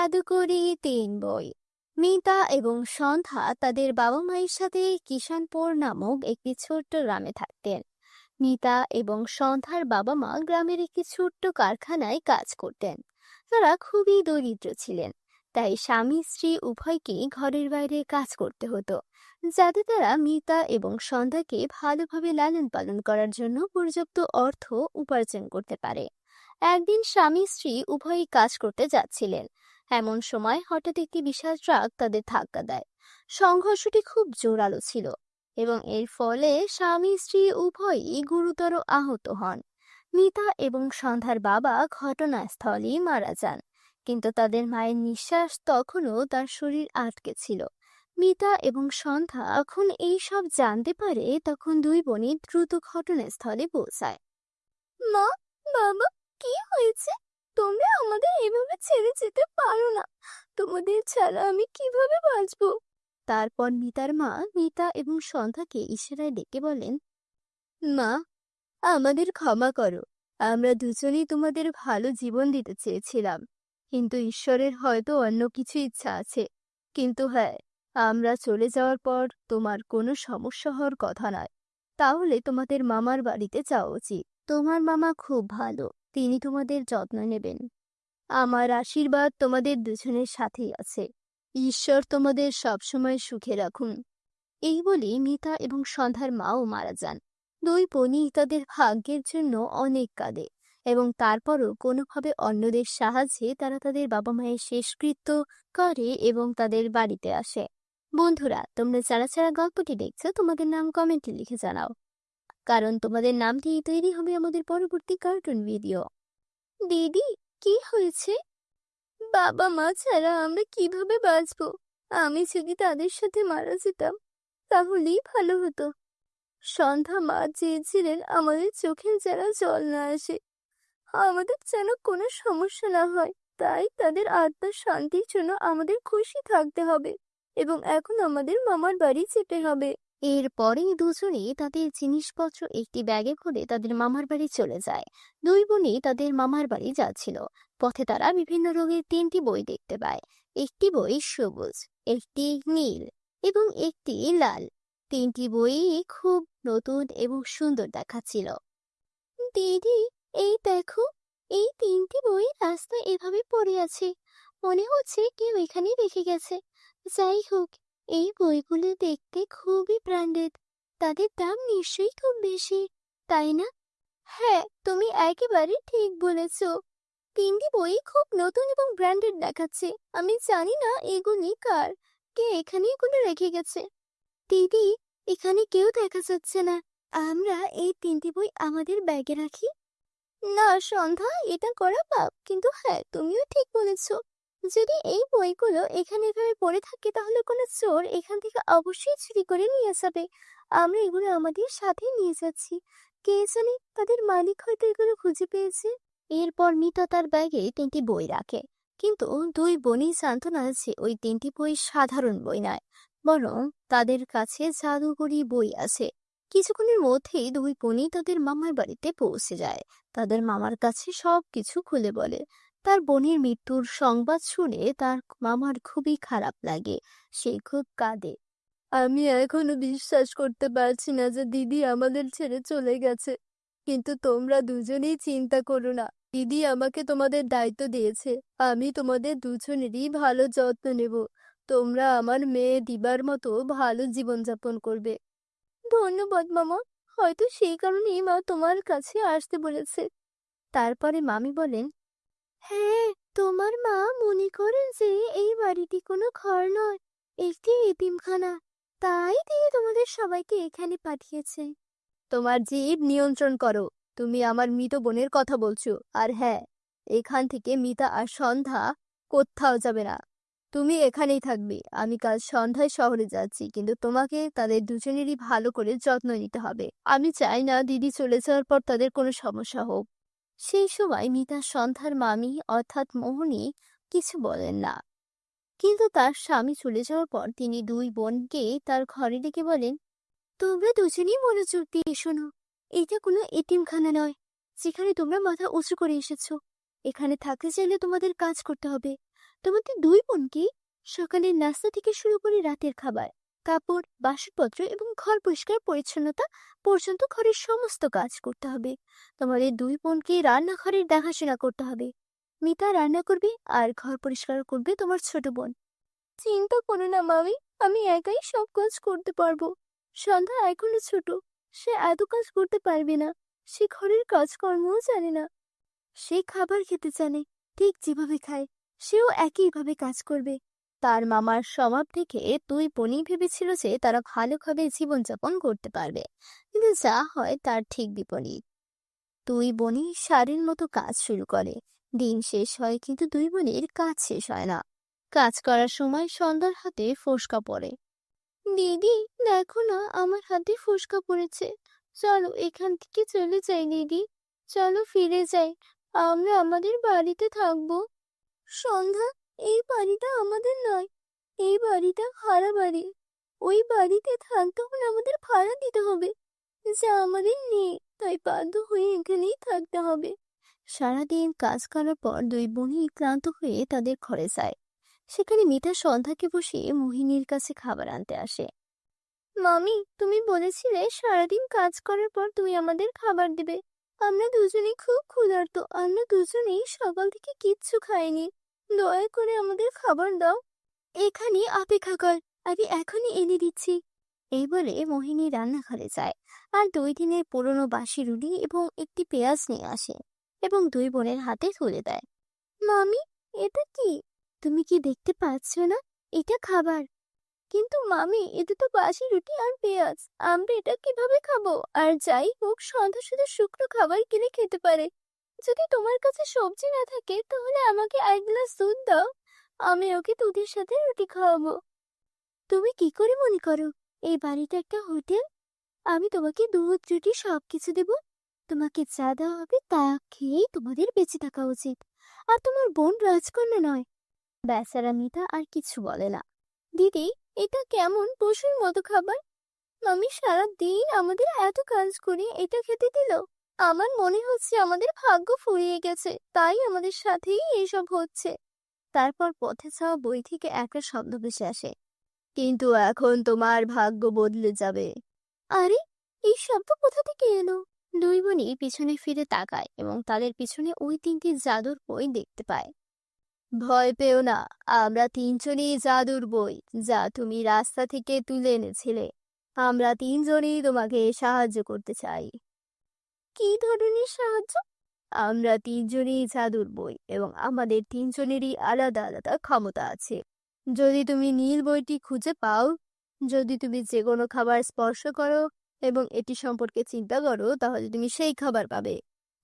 জাদুকরি তিন বই। মিতা এবং সন্ধ্যা তাদের বাবা মায়ের সাথে কিষানপুর নামক একটি ছোট্ট গ্রামে থাকতেন। মিতা এবং সন্ধ্যার বাবা মা গ্রামের একটি ছোট্ট কারখানায় কাজ করতেন। তারা খুবই দরিদ্র ছিলেন, তাই স্বামী স্ত্রী উভয়কেই ঘরের বাইরে কাজ করতে হতো, যাতে তারা মিতা এবং সন্ধ্যাকে ভালোভাবে লালন পালন করার জন্য পর্যাপ্ত অর্থ উপার্জন করতে পারে। একদিন স্বামী স্ত্রী উভয়ই কাজ করতে যাচ্ছিলেন। এমন সময় হঠাৎ একটি বিশাল ট্রাক তাদের ধাক্কা দেয়। সংঘর্ষটি খুব জোরালো ছিল এবং এর ফলে স্বামী স্ত্রী উভয়ই গুরুতর আহত হন। মিতা এবং সন্ধ্যার বাবা ঘটনাস্থলেই মারা যান, কিন্তু তাদের মায়ের নিঃশ্বাস তখনও তার শরীর আটকে ছিল। মিতা এবং সন্ধ্যা যখন এই সব জানতে পারে, তখন দুই বোনই দ্রুত ঘটনাস্থলে পৌঁছায়। মা, বাবা, কি হয়েছে? তোমরা আমাদের এভাবে ছেড়ে যেতে পারো না। তোমাদের ছাড়া আমি কিভাবে বাঁচবো? তারপর মিতার মা মিতা এবং সন্ধ্যাকে ইশারায় ডেকে বলেন, মা, আমাদের ক্ষমা করো। আমরা দুজনেই তোমাদের ভালো জীবন দিতে চেয়েছিলাম, কিন্তু ঈশ্বরের হয়তো অন্য কিছু ইচ্ছা আছে। কিন্তু হ্যাঁ, আমরা চলে যাওয়ার পর তোমার কোনো সমস্যা হওয়ার কথা নয়। তাহলে তোমাদের মামার বাড়িতে যাওয়া উচিত। তোমার মামা খুব ভালো, তিনি তোমাদের যত্ন নেবেন। আমার আশীর্বাদ তোমাদের দুজনের সাথেই আছে। ঈশ্বর তোমাদের সবসময় সুখে রাখুন। এই বলে মিতা এবং সন্ধ্যার মাও মারা যান। দুই বোনই তাদের ভাগ্যের জন্য অনেক কাঁদে, এবং তারপরও কোনোভাবে অন্যদের সাহায্যে তারা তাদের বাবা মায়ের শেষকৃত্য করে এবং তাদের বাড়িতে আসে। বন্ধুরা, তোমরা যারা যারা গল্পটি দেখছো, তোমাদের নাম কমেন্টে লিখে জানাও, কারণ তোমাদের নাম দিয়ে তৈরি হবে আমাদের পরবর্তী কার্টুন ভিডিও। দিদি, কি হয়েছে? বাবা মা ছাড়া আমরা কিভাবে বাঁচবো? আমি যদি তাদের সাথে মারা যেতাম তাহলেই ভালো হতো। সন্ধ্যা মা চেয়েছিলেন আমাদের চোখের যেন জল না আসে, আমাদের যেন কোনো সমস্যা না হয়। তাই তাদের আত্মার শান্তির জন্য আমাদের খুশি থাকতে হবে, এবং এখন আমাদের মামার বাড়ি যেতে হবে। এরপরেই দুজনেই তাদের জিনিসপত্র একটি ব্যাগে করে তাদের মামার বাড়ি চলে যায়। দুই বোনই তাদের মামার বাড়ি যাচ্ছিল। পথে তারা বিভিন্ন রঙের তিনটি বই দেখতে পায়। একটি বই সবুজ, একটি নীল এবং একটি লাল। তিনটি বই খুব নতুন এবং সুন্দর দেখাচ্ছিল। দিদি, এই দেখো, এই তিনটি বই রাস্তায় এভাবে পড়ে আছে। মনে হচ্ছে কেউ এখানে রেখে গেছে। যাই হোক, এই বইগুলো দেখতে খুবই ব্র্যান্ডেড। তাদের দাম নিশ্চয়ই খুব বেশি, তাই না? হ্যাঁ, তুমি একেবারে ঠিক বলেছো। তিনটি বই খুব নতুন এবং ব্র্যান্ডেড দেখাচ্ছে। আমি জানি না এগুলি কার, কে এখানে এগুলো রেখে গেছে। দিদি, এখানে কেউ দেখা যাচ্ছে না। আমরা এই তিনটি বই আমাদের ব্যাগে রাখি। না সন্ধ্যা, এটা করা পাপ। কিন্তু হ্যাঁ, তুমিও ঠিক বলেছো। যদি এই বইগুলো এখানে এভাবে পড়ে থাকে, তাহলে কোনো চোর এখান থেকে অবশ্যই চুরি করে নিয়ে যাবে। আমরা এগুলো আমাদের সাথে নিয়ে যাচ্ছি। কে জানে, তাদের মালিক হয়তো এগুলো খুঁজে পেয়েছে। এরপর মিতা তার ব্যাগে তিনটি বই রাখে, কিন্তু দুই বোনই জানতো না যে ওই তিনটি বই সাধারণ বই নয়, বরং তাদের কাছে জাদুকরি বই আছে। কিছুক্ষণের মধ্যেই দুই বোনই তাদের মামার বাড়িতে পৌঁছে যায়। তাদের মামার কাছে সবকিছু খুলে বলে। তার বোনের মৃত্যুর সংবাদ শুনে তার মামার খুবই খারাপ লাগে। সে খুব কাঁদে। আমি এখনো বিশ্বাস করতে পারছি না যে দিদি আমাদের ছেড়ে চলে গেছে। কিন্তু তোমরা দুজনেই চিন্তা করো না, দিদি আমাকে তোমাদের দায়িত্ব দিয়েছে। আমি তোমাদের দুজনেরই ভালো যত্ন নেব। তোমরা আমার মেয়ে দিবার মতো ভালো জীবনযাপন করবে। ধন্যবাদ মামা, হয়তো সেই কারণেই মা তোমার কাছে আসতে বলেছে। তারপরে মামি বলেন, হ্যাঁ, তোমার মা মনে করেন যে এই বাড়িটি কোনো ঘর নয়, একটি এতিমখানা। তাই তিনি তোমাদের সবাইকে এখানে পাঠিয়েছে। তোমার জিভ নিয়ন্ত্রণ করো। তুমি আমার মৃত বোনের কথা বলছো। আর হ্যাঁ, এখান থেকে মিতা আর সন্ধ্যা কোথাও যাবে না। তুমি এখানেই থাকবে। আমি কাল সন্ধ্যায় শহরে যাচ্ছি, কিন্তু তোমাকে তাদের দুজনেরই ভালো করে যত্ন নিতে হবে। আমি চাই না দিদি চলে যাওয়ার পর তাদের কোনো সমস্যা হোক। সেই সময় মিতা সন্ধ্যার মামি অর্থাৎ মোহনী কিছু বলেন না, কিন্তু তার স্বামী চলে যাওয়ার পর তিনি দুই বোনকে তার ঘরে ডেকে বলেন, তোমরা দুজনেই মনোযোগ দিয়ে শোনো। এটা কোনো এতিমখানা নয় যেখানে তোমরা মাথা উঁচু করে এসেছো। এখানে থাকতে চাইলে তোমাদের কাজ করতে হবে। তোমাদের দুই বোনকে সকালের নাস্তা থেকে শুরু করে রাতের খাবার, কাপড়, বাসনপত্র এবং ঘর পরিষ্কার পরিচ্ছন্নতা পর্যন্ত ঘরের সমস্ত কাজ করতে হবে। তোমাদের দুই বোনকে রান্নাঘরের দেখাশোনা করতে হবে। মিতা রান্না করবে আর ঘর পরিষ্কার করবে তোমার ছোট বোন। চিন্তা করো না মামি, আমি একাই সব কাজ করতে পারবো। সন্ধ্যা এখনো ছোট, সে এত কাজ করতে পারবে না। সে ঘরের কাজকর্মও জানে না। সে খাবার খেতে জানে, ঠিক যেভাবে খায় সেও একইভাবে কাজ করবে। তার মামার স্বভাব থেকে দুই বোনই ভেবেছিল যে তারা ভালোভাবে জীবনযাপন করতে পারবে, কিন্তু যা হয় তার ঠিক বিপরীত। দুই বোনই সারের মতো কাজ শুরু করে। দিন শেষ হয় কিন্তু দুই বোনের কাজ শেষ হয় না। কাজ করার সময় সন্ধ্যার হাতে ফোসকা পড়ে। দিদি, দেখো না আমার হাতে ফোসকা পড়েছে। চলো এখান থেকে চলে যাই দিদি, চলো ফিরে যাই, আমরা আমাদের বাড়িতে থাকবো। সন্ধ্যা, এই বাড়িটা আমাদের নয়, এই বাড়িটা ভাড়া বাড়ি। ওই বাড়িতে থাকতে হলে আমাদের ভাড়া দিতে হবে, যা আমাদের নেই, তাই বাধ্য হয়ে এখানেই থাকতে হবে। সারাদিন কাজ করার পর দুই বোনই ক্লান্ত হয়ে তাদের ঘরে যায়। সেখানে মিতা সন্ধ্যাকে বসিয়ে মোহিনীর কাছে খাবার আনতে আসে। মামি, তুমি বলেছিলে সারাদিন কাজ করার পর তুমি আমাদের খাবার দেবে। আমরা দুজনেই খুব ক্ষুধার্ত, আমরা দুজনেই সকাল থেকে কিচ্ছু খাইনি। দয়া করে আমাদের খাবার দাও। এখানে অপেক্ষা কর, আমি এখনই এনে দিচ্ছি। এই বলে মোহিনী রান্নাঘরে যায় আর 2 দিনের পুরনো বাসি রুটি এবং একটি পেঁয়াজ নিয়ে আসে এবং দুই বোনের হাতে তুলে দেয়। মামি, এটা কি? তুমি কি দেখতে পাচ্ছ না? এটা খাবার। কিন্তু মামি, এটা তো বাসি রুটি আর পেঁয়াজ, আমরা এটা কিভাবে খাবো? আর যাই হোক, সন্ধ্যা শুধু শুকনো খাবার কিনে খেতে পারে। যদি তোমার কাছে সবজি না থাকে তাহলে আমাকে 1 গ্লাস দুধ দাও, আমি ওকে দুধের সাথে রুটি খাওয়াবো। তুমি কি করে মনে করো এই বাড়িটা একটা হোটেল? আমি তোমাকে দুধ রুটি সবকিছু দেব। তোমাকে যা দেওয়া হবে তা খেয়েই তোমাদের বেঁচে থাকা উচিত। আর তোমার বোন রাজকন্যা নয়। বেচারা মিতা আর কিছু বলে না। দিদি, এটা কেমন পশুর মতো খাবার? মামি সারা দিন আমাদের এত কাজ করে এটা খেতে দিল। আমার মনে হচ্ছে আমাদের ভাগ্য ফুরিয়ে গেছে, তাই আমাদের সাথেই এইসব হচ্ছে। তারপর পথে যাওয়া বই থেকে একটা শব্দ ভেসে আসে, কিন্তু এখন তোমার ভাগ্য বদলে যাবে। আরে, এই শব্দ কোথা থেকে এলো? দুই বোনই পিছনে ফিরে তাকায় এবং তাদের পিছনে ওই 3টি জাদুর বই দেখতে পায়। ভয় পেও না, আমরা 3জনই জাদুর বই, যা তুমি রাস্তা থেকে তুলে এনেছিলে। আমরা 3জনই তোমাকে সাহায্য করতে চাই। কি ধরনের সাহায্য? আমরা 3জনই জাদুর বই এবং আমাদের 3জনেরই আলাদা আলাদা ক্ষমতা আছে। যদি তুমি নীল বইটি খুঁজে পাও, যদি তুমি যে কোনো খাবার স্পর্শ করো এবং এটি সম্পর্কে চিন্তা করো, তাহলে তুমি সেই খাবার পাবে।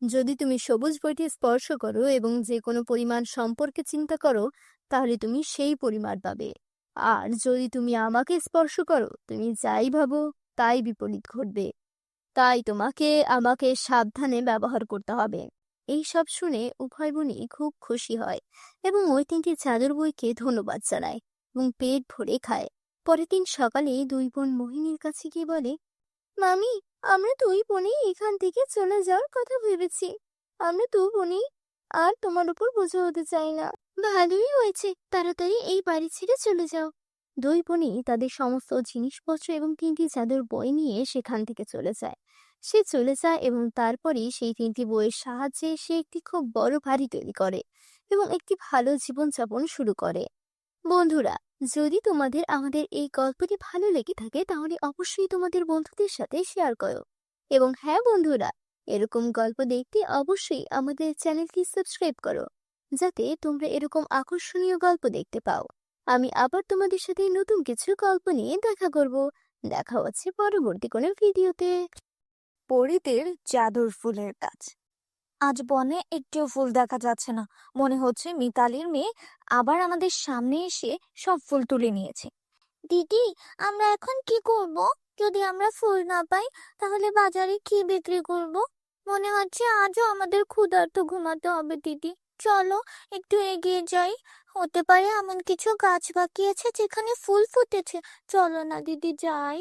যদি তুমি সবুজ বইটি স্পর্শ করো এবং যে কোনো পরিমাণ সম্পর্কে চিন্তা করো, তাহলে তুমি সেই পরিমাণ পাবে। আর যদি তুমি আমাকে স্পর্শ করো, তুমি যাই ভাবো তাই বিপরীত ঘটবে। তাই তোমাকে আমাকে সাবধানে ব্যবহার করতে হবে। এই সব শুনে উভয় বোনই খুব খুশি হয় এবং ওই 3টি জাদুর বইকে ধন্যবাদ জানায় এবং পেট ভরে খায়। পরের দিন সকালে দুই বোন মোহিনীর কাছে গিয়ে বলে, মামি, আমরা দুই বোনই এখান থেকে চলে যাওয়ার কথা ভেবেছি। আমরা দু বোনই আর তোমার উপর বোঝা হতে চাই না। ভালোই হয়েছে, তাড়াতাড়ি এই বাড়ি ছেড়ে চলে যাও। দুই বোনই তাদের সমস্ত জিনিসপত্র এবং 3টি জাদুর বই নিয়ে সেখান থেকে চলে যায়। সে চলে যায় এবং তারপরেই সেই 3টি বইয়ের সাহায্যে সে একটি খুব বড় বাড়ি তৈরি করে এবং একটি ভালো জীবনযাপন শুরু করে। বন্ধুরা, যদি তোমাদের আমাদের এই গল্পটি ভালো লেগে থাকে তাহলে অবশ্যই তোমাদের বন্ধুদের সাথে শেয়ার করো। এবং হ্যাঁ বন্ধুরা, এরকম গল্প দেখতে অবশ্যই আমাদের চ্যানেলটি সাবস্ক্রাইব করো, যাতে তোমরা এরকম আকর্ষণীয় গল্প দেখতে পাও। আমি আবার তোমাদের সাথে নতুন কিছু গল্প নিয়ে দেখা করব। দেখা হচ্ছে পরবর্তী কোনো ভিডিওতে। পরিদের জাদুর ফুলের গাছ। আজ বনে একটিও ফুল দেখা যাচ্ছে না। মনে হচ্ছে মিতালির মেয়ে আবার আমাদের সামনে এসে সব ফুল তুলে নিয়েছে। দিদি, আমরা এখন কি করব? যদি আমরা ফুল না পাই তাহলে বাজারে কি বিক্রি করব? মনে হচ্ছে আজও আমাদের ক্ষুধার্ত ঘুমাতে হবে। দিদি, চলো একটু এগিয়ে যাই। হতে পারে এমন কিছু গাছ বাকি আছে যেখানে ফুল ফুটেছে। চলো না দিদি, যাই।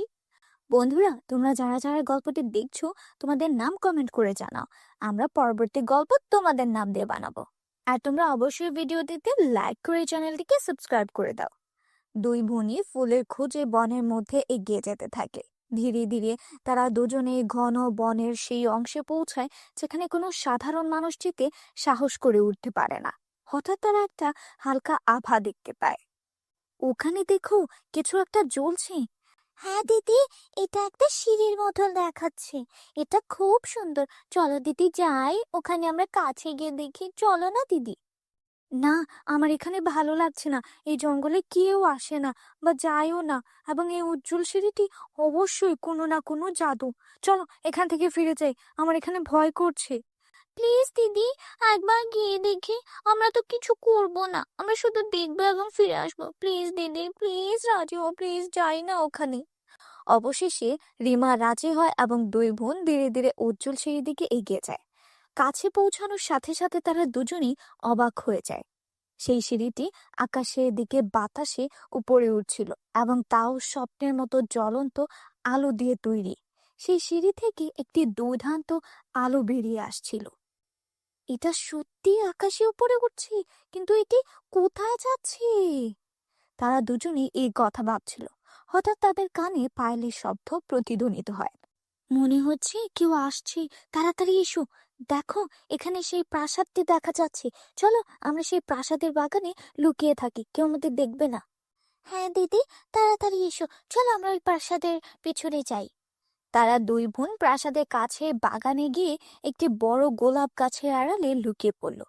বন্ধুরা, তোমরা যারা যারা গল্পটি দেখছো, তোমাদের নাম কমেন্ট করে জানাও। আমরা পরবর্তী গল্প তোমাদের নাম দিয়ে বানাবো। আর তোমরা অবশ্যই ভিডিওটিতে লাইক করে চ্যানেলটিকে সাবস্ক্রাইব করে দাও। দুই বোনই ফুলের খোঁজে বনের মধ্যে এগিয়ে যেতে থাকে। ধীরে ধীরে তারা দুজনে ঘন বনের সেই অংশে পৌঁছায় যেখানে কোনো সাধারণ মানুষ যেতে সাহস করে উঠতে পারে না। হঠাৎ তারা একটা হালকা আভা দেখতে পায়। ওখানে দেখো, কিছু একটা জ্বলছে। হ্যাঁ দিদি, এটা একটা সিঁড়ির মতো দেখাচ্ছে। এটা খুব সুন্দর। চলো দিদি যাই, ওখানে আমরা কাছে গিয়ে দেখি। চলো না দিদি। না, আমার এখানে ভালো লাগছে না। এই জঙ্গলে কেউ আসে না বা যায়ও না, এবং এই উজ্জ্বল সিঁড়িটি অবশ্যই কোনো না কোনো জাদু। চলো এখান থেকে ফিরে যাই, আমার এখানে ভয় করছে। প্লিজ দিদি, একবার গিয়ে দেখি। আমরা তো কিছু করব না, আমরা শুধু দেখবো এবং ফিরে আসবো। প্লিজ দিদি, প্লিজ রাজি হও, প্লিজ যাই না ওখানে। অবশেষে রিমা রাজি হয় এবং দুই বোন ধীরে ধীরে উজ্জ্বল সিঁড়ির দিকে এগিয়ে যায়। কাছে পৌঁছানোর সাথে সাথে তারা দুজনেই অবাক হয়ে যায়। সেই সিঁড়িটি আকাশের দিকে বাতাসে উপরে উঠছিল, এবং তাও স্বপ্নের মতো জ্বলন্ত আলো দিয়ে তৈরি। সেই সিঁড়ি থেকে একটি দুর্দান্ত আলো বেরিয়ে আসছিল। এটা সত্যি আকাশে উপরে উঠছে, কিন্তু এটি কোথায় যাচ্ছে? তারা দুজনেই এই কথা ভাবছিল। হঠাৎ তাদের কানে পায়েলের শব্দ প্রতিধ্বনিত হয়। মনে হচ্ছে কেউ আসছে, তাড়াতাড়ি এসো। দেখো, এখানে সেই প্রাসাদটি দেখা যাচ্ছে। চলো আমরা সেই প্রাসাদের বাগানে লুকিয়ে থাকি, কেউ আমাদের দেখবে না। হ্যাঁ দিদি, তাড়াতাড়ি এসো। চলো আমরা ওই প্রাসাদের পেছনে যাই। তারা দুই বোন প্রাসাদের কাছে বাগানে গিয়ে একটি বড় গোলাপ গাছের আড়ালে লুকিয়ে পড়ল।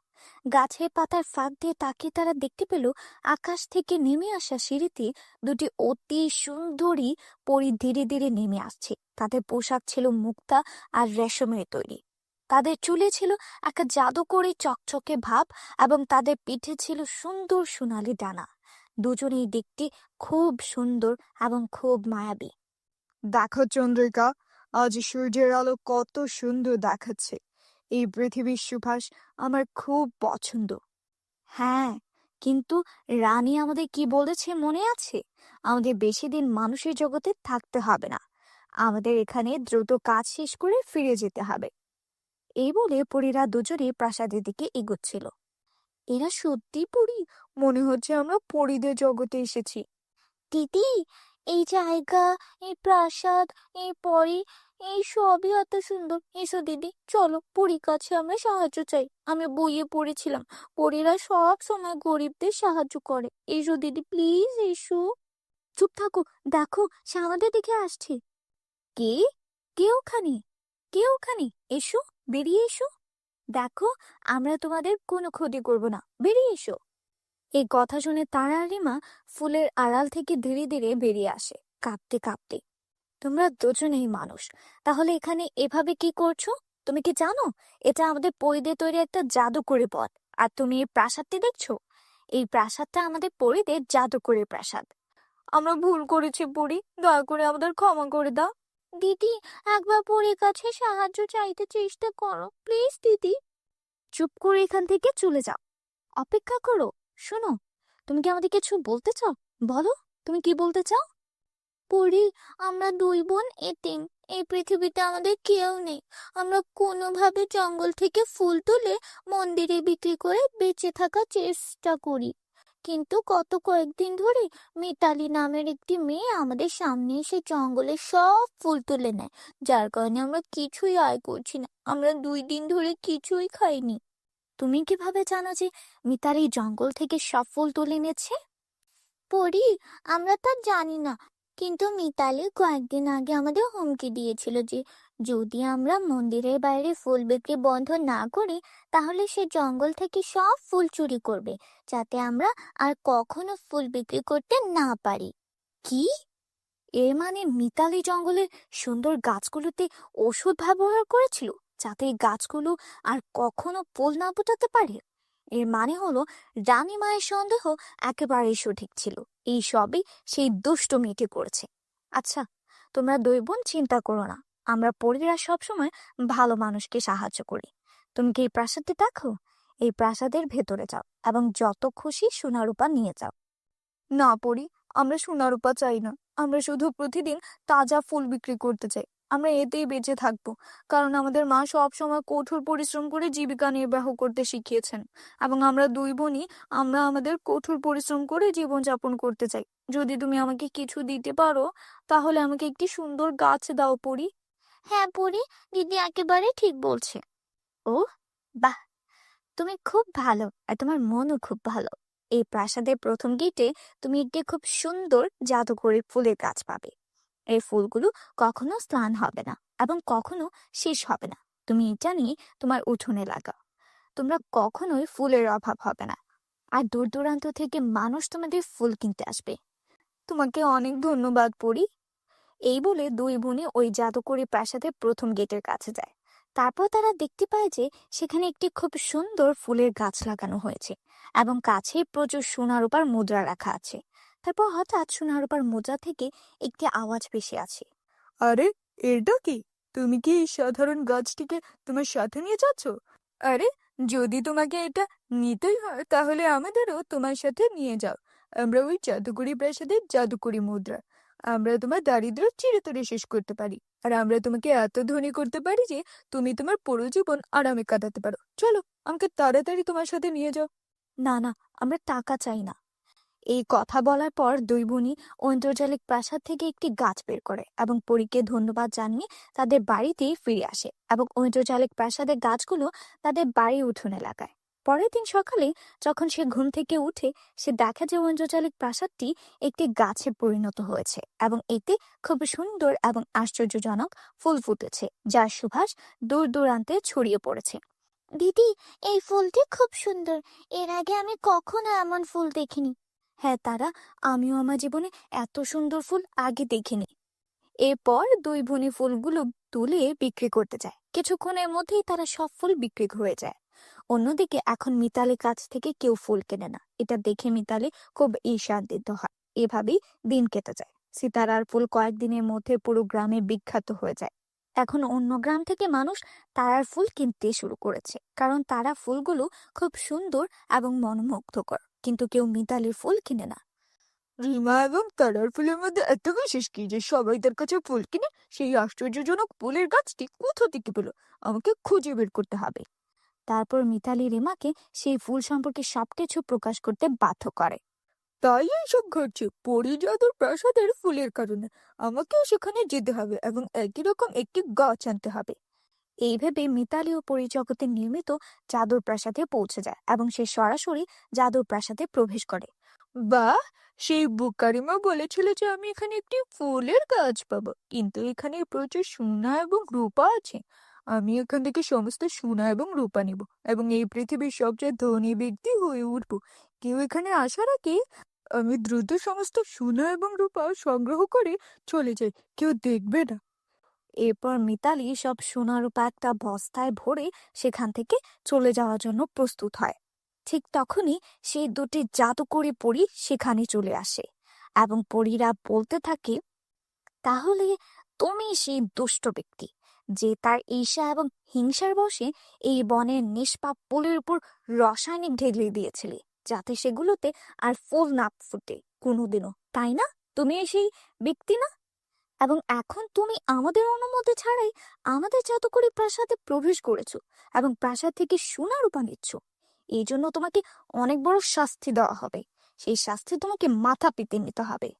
গাছের পাতার ফাঁক দিয়ে তাকিয়ে তারা দেখতে পেল আকাশ থেকে নেমে আসা সিঁড়িতে দুটি অতি সুন্দরী পরী ধীরে ধীরে নেমে আসছে। তাদের পোশাক ছিল মুক্তা আর রেশমের তৈরি। তাদের চুলে ছিল একটা জাদুকরী চকচকে ভাব, এবং তাদের পিঠে ছিল সুন্দর সোনালী ডানা। দুজনেই দেখতে খুব সুন্দর এবং খুব মায়াবী। দেখো চন্দ্রিকা, আজ সূর্যের আলো কত সুন্দর দেখাচ্ছে। এই পৃথিবীর সুবাস আমার খুব পছন্দ। হ্যাঁ, কিন্তু রানী আমাদের কি বলেছে মনে আছে? আমাদের বেশি দিন মানুষের জগতে থাকতে হবে না। আমাদের এখানে দ্রুত কাজ শেষ করে ফিরে যেতে হবে। এই বলে পরীরা দুজনে প্রাসাদের দিকে এগোচ্ছিল। এরা সত্যি পরী? মনে হচ্ছে আমরা পরীদের জগতে এসেছি। দিদি, এই জায়গা, এই প্রাসাদ, এই পরী, এই সবই এত সুন্দর। এসো দিদি, চলো পরীর কাছে আমরা সাহায্য চাই। আমি বইয়ে পড়েছিলাম পরীরা সব সময় গরিবদের সাহায্য করে। এসো দিদি, প্লিজ এসো। চুপ থাকো, দেখো সে আমাদের দিকে আসছে। কে? কে ওখানে? কে ওখানে? এসো, বেরিয়ে এসো। দেখো, আমরা তোমাদের কোনো ক্ষতি করব না, বেরিয়ে এসো। এই কথা শুনে তারা আর রিমা ফুলের আড়াল থেকে ধীরে ধীরে বেরিয়ে আসে, কাঁপতে কাঁপতে। তোমরা দুজনেই মানুষ, তাহলে এখানে এভাবে কি করছো? তুমি কি জানো এটা আমাদের পরীদের তৈরি একটা জাদুকরী পথ? আর তুমি এই প্রাসাদটি দেখছো? এই প্রাসাদটা আমাদের পরীদের জাদুকরী প্রাসাদ। আমরা ভুল করেছি পরী, দয়া করে আমাদের ক্ষমা করে দাও। দিদি, একবার পরীর কাছে সাহায্য চাইতে চেষ্টা করো, প্লিজ দিদি। চুপ করে এখান থেকে চলে যাও, অপেক্ষা করো। শোনো, তুমি কি আমাদের কিছু বলতে চাও? বলো, তুমি কি বলতে চাও? পরি, আমরা দুই বোন এতিম। এই পৃথিবীতে আমাদের কেউ নেই। আমরা কোনোভাবে জঙ্গল থেকে ফুল তুলে মন্দিরে বিক্রি করে বেঁচে থাকার চেষ্টা করি। কিন্তু গত কয়েকদিন ধরে মিতালি নামের একটি মেয়ে আমাদের সামনে এসে জঙ্গলের সব ফুল তুলে নেয়, যার কারণে আমরা কিছুই আয় করছি না। আমরা 2 দিন ধরে কিছুই খাইনি। তুমি কিভাবে জানো যে মিতালি জঙ্গল থেকে সব ফুল তুলে এনেছে? পরি, আমরা তা জানি না, কিন্তু মিতালি কয়েকদিন আগে আমাদের হুমকি দিয়েছিল যে যদি আমরা মন্দিরের বাইরে ফুল বিক্রি বন্ধ না করি, তাহলে সে জঙ্গল থেকে সব ফুল চুরি করবে, যাতে আমরা আর কখনো ফুল বিক্রি করতে না পারি। কি? এর মানে মিতালি জঙ্গলের সুন্দর গাছগুলোতে ওষুধ ব্যবহার করেছিল, যাতে এই গাছগুলো আর কখনো ফুল না ফোটাতে পারে। এর মানে হলো রানী মায়ের সন্দেহ একেবারেই সঠিক ছিল। এই সবই সেই দুষ্ট মেয়েটি করেছে। আচ্ছা, তোমরা দুই বোন চিন্তা করো না, আমরা পরীরা সবসময় ভালো মানুষকে সাহায্য করি। তুমি কি এই প্রাসাদটি দেখো? এই প্রাসাদের ভেতরে যাও এবং যত খুশি সোনা রূপা নিয়ে যাও। না পরী, আমরা সোনা রূপা চাই না। আমরা শুধু প্রতিদিন তাজা ফুল বিক্রি করতে চাই। আমরা এতেই বেঁচে থাকবো, কারণ আমাদের মা সব সময় কঠোর পরিশ্রম করে জীবিকা নির্বাহ করতে শিখিয়েছেন, এবং আমরা দুই বোনই আমরা আমাদের কঠোর পরিশ্রম করে জীবনযাপন করতে চাই। যদি তুমি আমাকে কিছু দিতে পারো, তাহলে আমাকে একটি সুন্দর গাছ দাও পরি। হ্যাঁ পরি, দিদি একেবারে ঠিক বলছে। ও বাহ, তুমি খুব ভালো আর তোমার মনও খুব ভালো। এই প্রাসাদের প্রথম গেটে তুমি একটি খুব সুন্দর জাদুকরী ফুলের গাছ পাবে। এই ফুলগুলো কখনো স্নান হবে না এবং কখনো শেষ হবে না। তুমি এটা নিয়ে তোমার উঠোনে লাগাও, তোমরা কখনোই ফুলের অভাব হবে না। আর দূর দূরান্ত থেকে মানুষ তোমাদের ফুল কিনতে আসবে। তোমাকে অনেক ধন্যবাদ পরি। এই বলে দুই বোনে ওই জাদুকরী প্রাসাদের প্রথম গেটের কাছে যায়। তারপর তারা দেখতে পায় যে সেখানে একটি খুব সুন্দর ফুলের গাছ লাগানো হয়েছে এবং কাছে প্রচুর সোনা রূপার মুদ্রা রাখা আছে। তারপর হঠাৎ সোনা রূপার মুদ্রা থেকে একটি আওয়াজ ভেসে আসে। আরে, এটা কি? তুমি কি এই সাধারণ গাছটিকে তোমার সাথে নিয়ে যাচ্ছ? আরে, যদি তোমাকে এটা নিতেই হয় তাহলে আমাদেরও তোমার সাথে নিয়ে যাও। আমরা ওই জাদুকরি প্রাসাদের জাদুকরি মুদ্রা। আমরা তোমার দারিদ্র্য চিরতরে শেষ করতে পারি। আর আমরা তোমাকে এত ধনী করতে পারি যে তুমি তোমার পুরো জীবন আরামে কাটাতে পারো। চলো, আমাকে তাড়াতাড়ি তোমার সাথে নিয়ে যাও। না না, আমরা টাকা চাই না। এই কথা বলার পর দুই বোনই ঐন্দ্রজালিক প্রাসাদ থেকে একটি গাছ বের করে এবং পরীকে ধন্যবাদ জানিয়ে তাদের বাড়িতে ফিরে আসে এবং ঐন্দ্রজালিক প্রাসাদের গাছগুলো তাদের বাড়ির উঠোনে লাগায়। পরের দিন সকালে যখন সে ঘুম থেকে উঠে, সে দেখে যে ঐন্দ্রজালিক প্রাসাদটি একটি গাছে পরিণত হয়েছে এবং এতে খুব সুন্দর এবং আশ্চর্যজনক ফুল ফুটেছে, যার সুবাস দূর দূরান্তে ছড়িয়ে পড়েছে। দিদি, এই ফুলটি খুব সুন্দর। এর আগে আমি কখনো এমন ফুল দেখিনি। হ্যাঁ তারা, আমিও আমার জীবনে এত সুন্দর ফুল আগে দেখিনি। এরপর দুই বোনে ফুলগুলো তুলে বিক্রি করতে যায়। কিছুক্ষণের মধ্যেই তারা সব ফুল বিক্রি হয়ে যায়। অন্যদিকে এখন মিতালির কাছ থেকে কেউ ফুল কেনে না। এটা দেখে মিতালি খুব ঈর্ষান্বিত হয়। এভাবেই দিন কেটে যায়। সিতারার ফুল কয়েকদিনের মধ্যে পুরো গ্রামে বিখ্যাত হয়ে যায়। এখন অন্য গ্রাম থেকে মানুষ তারার ফুল কিনতে শুরু করেছে, কারণ তারা ফুলগুলো খুব সুন্দর এবং মনোমুগ্ধকর। কিন্তু কেউ মিতালির ফুল কিনে না। রিমা এবং তারার ফুলের মধ্যে এত বিশেষ কি যে সবাই তার কাছে ফুল কিনে? সেই আশ্চর্যজনক ফুলের গাছটি কোথা থেকে পেলো? আমাকে খুঁজে বের করতে হবে। তারপর মিতালি রিমাকে সেই ফুল সম্পর্কে সবকিছু প্রকাশ করতে বাধ্য করে। তাই এইসব ঘটছে পরি জাদুর প্রাসাদের ফুলের কারণে। আমাকে সেখানে যেতে হবে এবং একই রকম একটি গাছ আনতে হবে। এই ভেবে মিতালি ও পরিজগতে নির্মিত জাদুর প্রাসাদে পৌঁছে যায় এবং সে সরাসরি জাদুর প্রাসাদে প্রবেশ করে। বাহ, সেই বুকারিমা বলেছিল যে আমি এখানে একটি ফুলের গাছ পাবো, কিন্তু এখানে প্রচুর সোনা এবং রূপা আছে। আমি এখান থেকে সমস্ত সোনা এবং রূপা নিব এবং এই পৃথিবীর সবচেয়ে ধনী ব্যক্তি হয়ে উঠবো। কেউ এখানে আসার আগে আমি দ্রুত সমস্ত সোনা এবং রূপা সংগ্রহ করে চলে যাই, কেউ দেখবে না। এরপর মিতালি সব সোনা রূপা একটা বস্তায় ভরে সেখান থেকে চলে যাওয়ার জন্য প্রস্তুত হয়। ঠিক তখনই সেই দুটি জাদুকরী পরী সেখানে চলে আসে এবং পরীরা বলতে থাকে, তাহলে তুমি সেই দুষ্ট ব্যক্তি যে তার ঈর্ষা এবং হিংসার বশে এই বনের নিষ্পাপ ফুলের উপর রাসায়নিক ঢেলে দিয়েছিলে, যাতে সেগুলোতে আর ফুল না ফুটে কোনোদিনও, তাই না? তুমি সেই ব্যক্তি না? এবং এখন তুমি আমাদের অনুমতি ছাড়াই আমাদের জাদুকরী প্রাসাদে প্রবেশ করেছো এবং প্রাসাদ থেকে সোনা রূপা নিচ্ছ। এই জন্য তোমাকে অনেক বড় শাস্তি দেওয়া হবে। সেই শাস্তি তোমাকে মাথা পেতে নিতে হবে।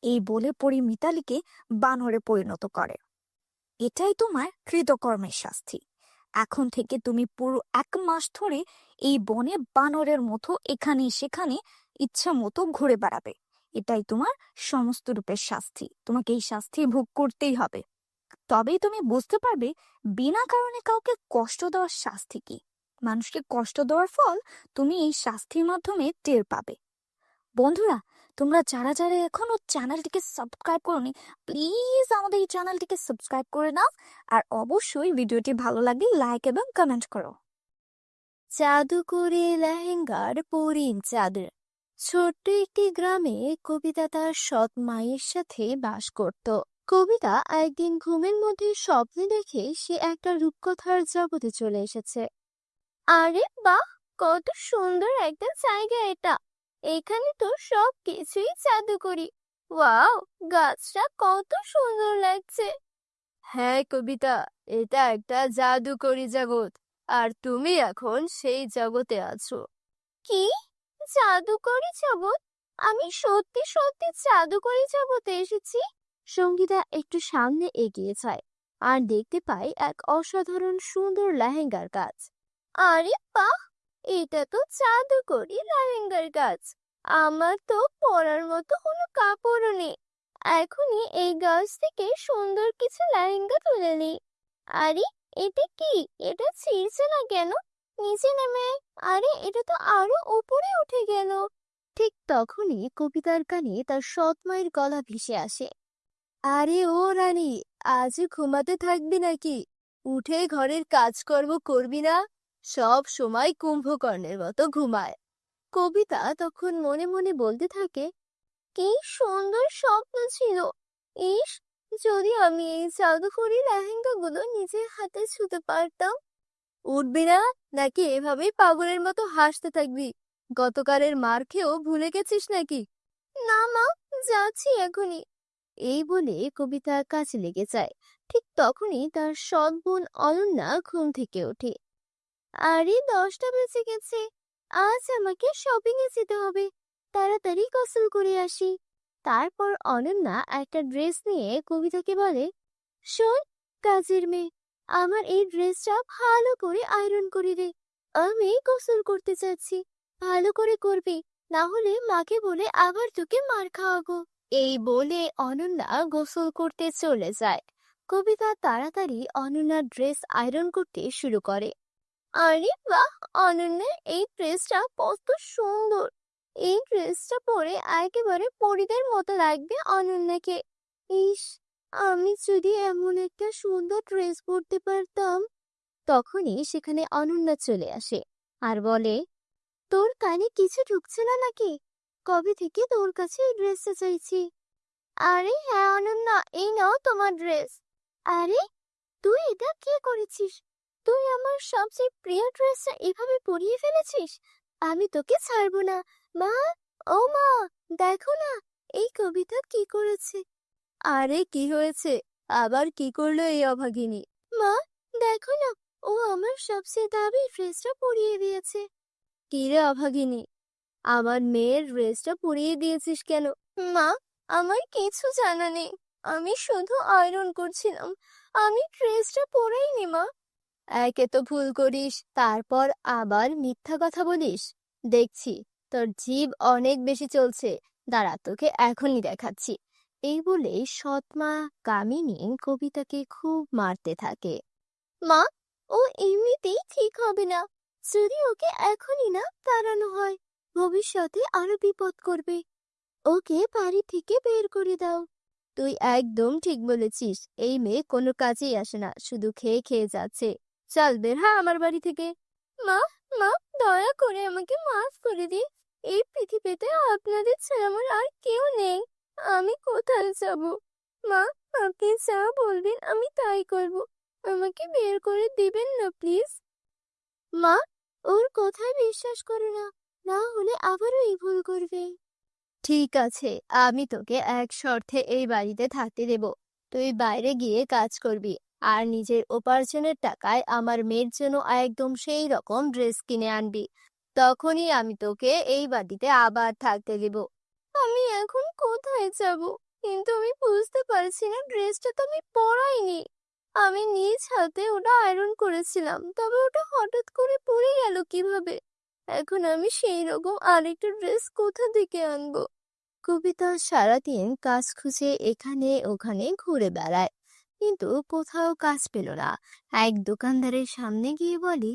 এই বলে পরি মিতালিকে বানরে পরিণত করে। এটাই তোমার কৃতকর্মের শাস্তি। এখন থেকে তুমি পুরো 1 মাস ধরে এই বনে বানরের মতো এখানে সেখানে ইচ্ছা মতো ঘুরে বেড়াবে। এটাই তোমার সমস্ত রূপের শাস্তি। তোমাকে এই শাস্তি ভোগ করতেই হবে। তবেই তুমি বুঝতে পারবে বিনা কারণে কাউকে কষ্ট দেওয়ার শাস্তি কি। মানুষকে কষ্ট দেওয়ার ফল তুমি এই শাস্তির মাধ্যমে টের পাবে। বন্ধুরা, তোমরা যারা যারা এখনো চ্যানেলটিকে সাবস্ক্রাইব করোনি, প্লিজ আমাদের এই চ্যানেলটিকে সাবস্ক্রাইব করে নাও। আর অবশ্যই ভিডিওটি ভালো লাগলে লাইক এবং কমেন্ট করো। জাদুকরি লেহেঙ্গার পরিণ চাঁদের। ছোট্ট একটি গ্রামে কবিতা তার সৎ মায়ের সাথে বাস করত। কবিতা একদিন ঘুমের মধ্যে স্বপ্নে দেখে সে একটা রূপকথার জগতে চলে এসেছে। আরে বাহ, কত সুন্দর একটা জায়গা এটা। এখানে তো সব কিছুই জাদুকরি। ওয়াও, গাছটা কত সুন্দর লাগছে। হ্যাঁ কবিতা, এটা একটা জাদুকরি জগৎ, আর তুমি এখন সেই জগতে আছো। কি জাদুকরি জগৎ? আমি সত্যি সত্যি জাদুকরি জগতে এসেছি। সঙ্গীতা একটু সামনে এগিয়ে যায় আর দেখতে পায় এক অসাধারণ সুন্দর লেহেঙ্গার কাজ। আরে বাহ, এটা তো জাদুকরি লেহেঙ্গার কাজ। আমার তো পরার মতো কোনো কাপড়ও নেই। এখনই এই গাছ থেকে সুন্দর কিছু লেহেঙ্গা তুলে নিই। আরে এটা কি? এটা ছিঁড়ছে না কেন? নিচে নেমে আয়। আরে এটা তো আরো উপরে উঠে গেল। ঠিক তখনই কবিতার কানে তার সৎ মায়ের গলা ভেসে আসে। আরে ও রানী, আজ ঘুমাতে থাকবি নাকি? উঠে ঘরের কাজকর্ম করবি না? সব সময় কুম্ভকর্ণের মতো ঘুমায়। কবিতা তখন মনে মনে বলতে থাকে, কি সুন্দর স্বপ্ন ছিল। ইস, যদি আমি এই জাদুকরি লেহেঙ্গাগুলো নিজের হাতে ছুঁতে পারতাম। উঠবি না, নাকি এভাবেই পাগলের মতো হাসতে থাকবি? গতকালের মার খেয়েও ভুলে গেছিস নাকি? না মা, যাচ্ছি এখনই। এই বলে কবিতা কাজে লেগে যায়। ঠিক তখনই তার সৎ বোন অনন্যা ঘুম থেকে ওঠে। আরে 10টা বেজে গেছে, আজ আমাকে শপিং এ যেতে হবে। তাড়াতাড়ি গোসল করে আসি। তারপর অনন্যা একটা ড্রেস নিয়ে কবিতাকে বলে, শোন কাজের মেয়ে, আমার এই ড্রেসটা ভালো করে আয়রন করে দে। আমি গোসল করতে চাচ্ছি, ভালো করে করবি, না হলে মাকে বলে আবার তোকে মার খাওয়াবো। এই বলে অনন্যা গোসল করতে চলে যায়। কবিতা তাড়াতাড়ি অনন্যার ড্রেস আয়রন করতে শুরু করে। আরে বাহ, অনন্যার এই ড্রেসটা কত সুন্দর। এই ড্রেসটা পরে একেবারে পরীদের মতো লাগবে অনন্যাকে। ইস, আমি যদি এমন একটা সুন্দর ড্রেস পরতে পারতাম। তখনই সেখানে অনন্যা চলে আসে আর বলে, তোর কানে কিছু ঢুকছে না নাকি? কবে থেকে তোর কাছে এই ড্রেসটা চাইছি। আরে হ্যাঁ অনন্যা, এই নাও তোমার ড্রেস। আরে তুই এটা কি করেছিস? তুই আমার সবচেয়ে প্রিয় ড্রেসটা এভাবে পরিয়ে ফেলেছিস। আমি তোকে ছাড়বো না। মা, ও মা, দেখো না এই কবিতা কি করেছে। আরে কি হয়েছে? আবার কি করলো এই অভাগিনী? মা, দেখো না, ও আমার সবচেয়ে দামি ড্রেসটা পরিয়ে দিয়েছে। কি রে অভাগিনী, আমার মেয়ের ড্রেসটা পরিয়ে দিয়েছিস কেন? মা, আমার কিছু জানা নেই। আমি শুধু আয়রন করছিলাম, আমি ড্রেসটা পরাইনি মা। একে তো ভুল করিস, তারপর আবার মিথ্যা কথা বলিস। দেখছি তোর জিভ অনেক বেশি চলছে। দাঁড়া, তোকে এখনই দেখাচ্ছি। এই বলে সৎমা কামিনী কবিতাকে খুব মারতে থাকে। মা, ও এমনিতেই ঠিক হবে না। যদি ওকে এখনই না তাড়ানো হয়, ভবিষ্যতে আরো বিপদ করবে। ওকে বাড়ি থেকে বের করে দাও। তুই একদম ঠিক বলেছিস, এই মেয়ে কোনো কাজেই আসে না, শুধু খেয়ে খেয়ে যাচ্ছে। চল বের হ আমার বাড়ি থেকে। মা, মা, দয়া করে আমাকে মাফ করে দিন। এই পৃথিবীতে আপনাদের ছাড়া আমার আর কেউ নেই। আমি কোথায় যাব? মা, আপনি যা বলবেন আমি তাই করব। আমাকে বের করে দিবেন না প্লিজ। মা, ওর কথায় বিশ্বাস করো না, না হলে আবারও এই ভুল করবে। ঠিক আছে, আমি তোকে এক শর্তে এই বাড়িতে থাকতে দেব। তুই বাইরে গিয়ে কাজ করবি আর নিজের উপার্জনের টাকায় আমার মেয়ের জন্য একদম সেই রকম ড্রেস কিনে আনবি। তখনই আমি তোকে এই বাড়িতে আবার থাকতে দেব। আমি এখন কোথায় যাব? কিন্তু আমি বুঝতে পারছি না, ড্রেসটা তো আমি পরাইনি। আমি নিজ হাতে ওটা আয়রন করেছিলাম, তবে ওটা হঠাৎ করে পড়ে গেল কিভাবে? এখন আমি সেই রকম আরেকটা ড্রেস কোথা থেকে আনবো? কবিতা সারাদিন কাজ খুঁজে এখানে ওখানে ঘুরে বেড়ায়, কিন্তু কোথাও কাজ পেল না। এক দোকানদারের সামনে গিয়ে বলে,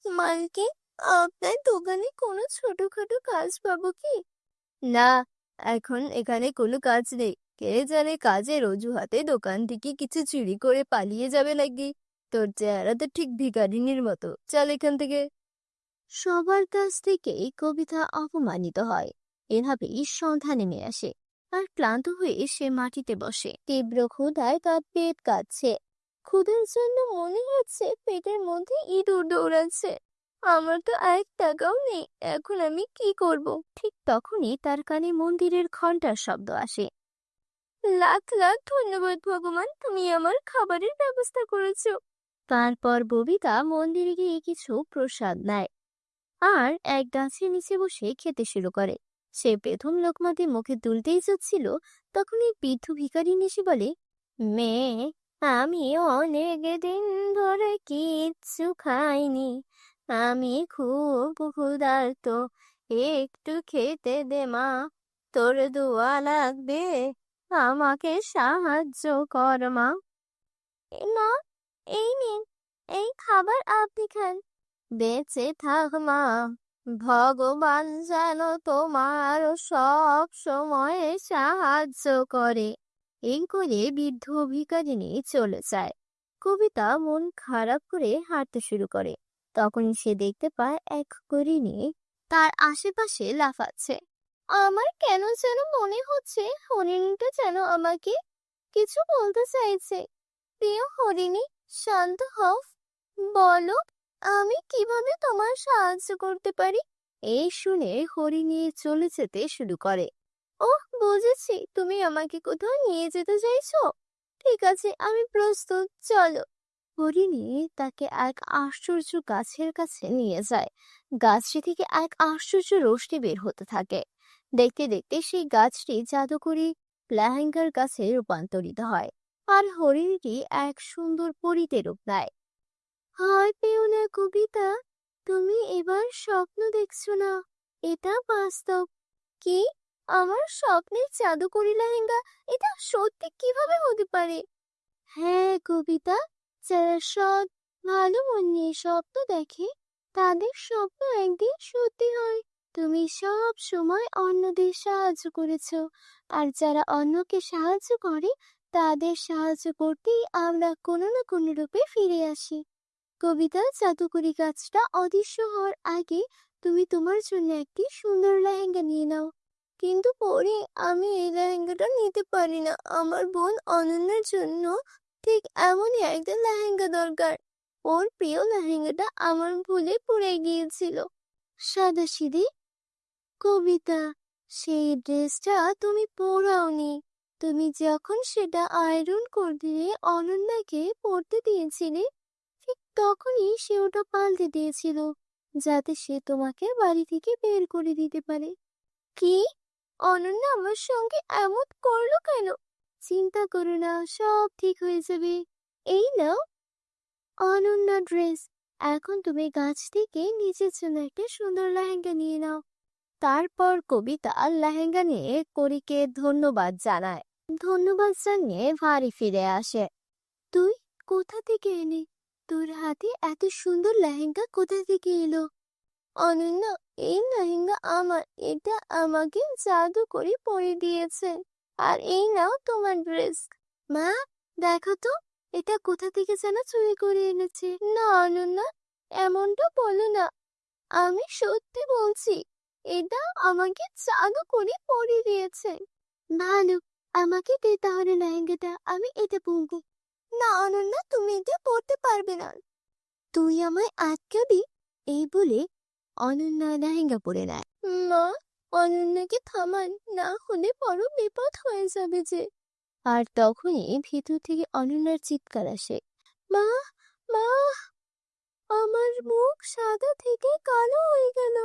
মালকিন, আপনার দোকানে কোনো ছোটখাটো কাজ পাবো কি? না, এখন এখানে কোনো কাজ নেই। কে জানে কাজের অজুহাতে দোকান থেকে কিছু চুরি করে পালিয়ে যাবে নাকি। তোর চেহারা তো ঠিক ভিখারিনীর মতো, চল এখান থেকে। সবার কাছ থেকেই কবিতা অপমানিত হয়। এভাবেই সন্ধ্যা নেমে আসে আর ক্লান্ত হয়ে সে মাটিতে বসে। তীব্র ক্ষুধায় তার পেট কাঁপছে। ক্ষুধার জন্য মনে হচ্ছে পেটের মধ্যে ইঁদুর দৌড়াচ্ছে। আমার তো 1 টাকাও নেই, এখন আমি কি করব? ঠিক তখনই তার কানে মন্দিরের ঘন্টার শব্দ আসে। লাখ লাখ ধন্যবাদ ভগবান, তুমি আমার খাবারের ব্যবস্থা করেছো। তারপর ববিতা মন্দিরে গিয়ে কিছু প্রসাদ নেয় আর এক গাছের নিচে বসে খেতে শুরু করে। সে প্রথম লোকমাতে মুখে তুলতেই যাচ্ছিল, তখন এক বৃদ্ধ ভিখারি এসে বলে, মেয়ে, আমি অনেক দিন ধরে কিচ্ছু খাইনি, আমি খুব ক্ষুধার্ত, একটু খেতে দে মা, তোর দোয়া লাগবে, আমাকে সাহায্য কর মা। মা, এই নিন, এই খাবার আপনি খান। বেঁচে থাক মা, ভগবান যেন তোমার সব সময় সাহায্য করে। এই করে বৃদ্ধ ভিখারিনী চলে যায়। কবিতা মন খারাপ করে হাঁটতে শুরু করে। তখনই সে দেখতে পায় এক হরিণী তার আশেপাশে লাফাচ্ছে। আমার কেন যেন মনে হচ্ছে হরিণীটা যেন আমাকে কিছু বলতে চাইছে। প্রিয় হরিণী, শান্ত হও, বলো আমি কিভাবে তোমার সাহায্য করতে পারি। এই শুনে হরিণী চলে যেতে শুরু করে। ওহ, বুঝেছি, তুমি আমাকে কোথাও নিয়ে যেতে চাইছো। ঠিক আছে, আমি প্রস্তুত, চলো। হরিণী তাকে এক আশ্চর্য গাছের কাছে নিয়ে যায়। গাছটি থেকে এক আশ্চর্য রোশনি বের হতে থাকে। দেখতে দেখতে সেই গাছটি জাদুকরি লেহেঙ্গার গাছে রূপান্তরিত হয় আর হরিণীটি এক সুন্দর পরীতে রূপ নেয়। হায় পেও না কবিতা, তুমি এবার স্বপ্ন দেখছো না, এটা বাস্তব। কি? আমার স্বপ্নের জাদুকরি লেহেঙ্গা, এটা সত্যি কিভাবে হতে পারে? হ্যাঁ কবিতা, যারা সৎ ভালো মন নিয়ে স্বপ্ন দেখে তাদের স্বপ্ন একদিন সত্যি হয়। তুমি সব সময় অন্যদের সাহায্য করেছো, আর যারা অন্যকে সাহায্য করে তাদের সাহায্য করতেই আমরা কোনো না কোনো রূপে ফিরে আসি। কবিতা, জাদুকরি গাছটা অদৃশ্য হওয়ার আগে তুমি তোমার জন্য একটি সুন্দর লেহেঙ্গা নিয়ে নাও। কিন্তু পরে আমি এই লেহেঙ্গাটা নিতে পারি না, আমার বোন অনন্যার জন্য ঠিক এমনই একটা লেহেঙ্গা দরকার। ওর প্রিয় লেহেঙ্গাটা আমার ভুলে পড়ে গিয়েছিল। সাদাসিধে কবিতা, সেই ড্রেসটা তুমি পরাওনি। তুমি যখন সেটা আয়রন করতে অনন্যাকে পরতে দিয়েছিলে, ঠিক তখনই সে ওটা পাল্টে দিয়েছিল, যাতে সে তোমাকে বাড়ি থেকে বের করে দিতে পারে। কি? অনন্যা আমার সঙ্গে এমন করলো কেন? চিন্তা করো না, সব ঠিক হয়ে যাবে। এই নাও অনন্যা ড্রেস। এখন তুমি গাছ থেকে নিজের জন্য একটা সুন্দর লেহেঙ্গা নিয়ে নাও। তারপর কবিতা লেহেঙ্গা নিয়ে করিকে ধন্যবাদ জানায়। ধন্যবাদ জানিয়ে বাড়ি ফিরে আসে। তুই কোথা থেকে এলি? তোর হাতে এত সুন্দর লেহেঙ্গা কোথা থেকে এলো? অনন্যা, এই লেহেঙ্গা আমার, এটা আমাকে জাদু করে পরে দিয়েছে। আর এই নাও তোমার ড্রেস। মা, দেখো তো, এটা কোথা থেকে যেন চুরি করে এনেছে। না অনন্যা, এমনটা বলো না, আমি সত্যি বলছি, এটা আমাকে জাদু করে পরে দিয়েছে। ভালো, আমাকে দে তাহলে লেহেঙ্গাটা, আমি এটা পরবো। না অনন্যা, তুমি এটা পরতে পারবে না। তুই আমায় আটকাবি? এই বলে অনন্যা লেহেঙ্গা পরে নেয়। মা, অনন্যাকে থামান, না হলে বড় বিপদ হয়ে যাবে যে। আর তখনই ভিতর থেকে অনন্যার চিৎকার আসে, মা, মা, আমার মুখ সাদা থেকে কালো হয়ে গেল।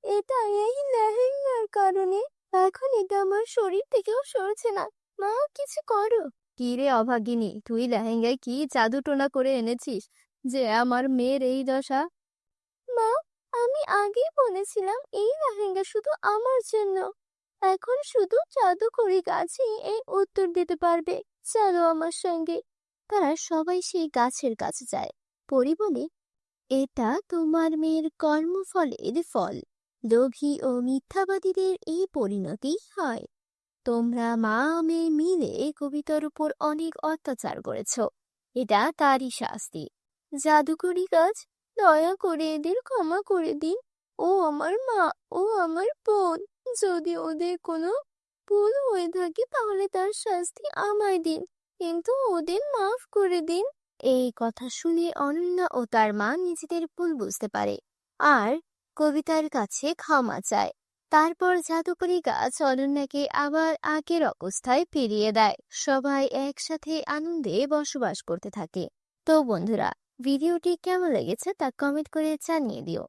এটা এই লেহেঙ্গার কারণে। এখন এটা আমার শরীর থেকেও সরছে না। মা, কিছু করো। কি রে অভাগিনী, তুই লেহেঙ্গায় কি জাদু টোনা করে এনেছিস যে আমার মেয়ের এই দশা? মা, আমি আগেই বলেছিলাম এই লেহেঙ্গা শুধু আমার জন্য। এখন শুধু জাদুকরি গাছই এই উত্তর দিতে পারবে। চলো আমার সঙ্গে। তারা সবাই সেই গাছের কাছে যায়। পরি বলে, এটা তোমার মেয়ের কর্মফলের ফল। লোভী ও মিথ্যাবাদীদের এই পরিণতি হয়। তোমরা মা মেয়ে মিলে কবিতার উপর অনেক অত্যাচার করেছ, এটা তারই শাস্তি। জাদুকরি গাছ, দয়া করে এদের ক্ষমা করে দিন। ও আমার মা, ও আমার বোন। যদি ওদের কোনো ভুল হয়ে থাকে তাহলে তার শাস্তি আমায় দিন, কিন্তু ওদের মাফ করে দিন। এই কথা শুনে অনন্যা ও তার মা নিজেদের ভুল বুঝতে পারে আর কবিতার কাছে ক্ষমা চায়। তারপর জাদুকরি গাছ অনন্যাকে আবার আগের অবস্থায় ফিরিয়ে দেয়। সবাই একসাথে আনন্দে বসবাস করতে থাকে। তো বন্ধুরা, ভিডিওটি কেমন লেগেছে তা কমেন্ট করে জানিয়ে দিও।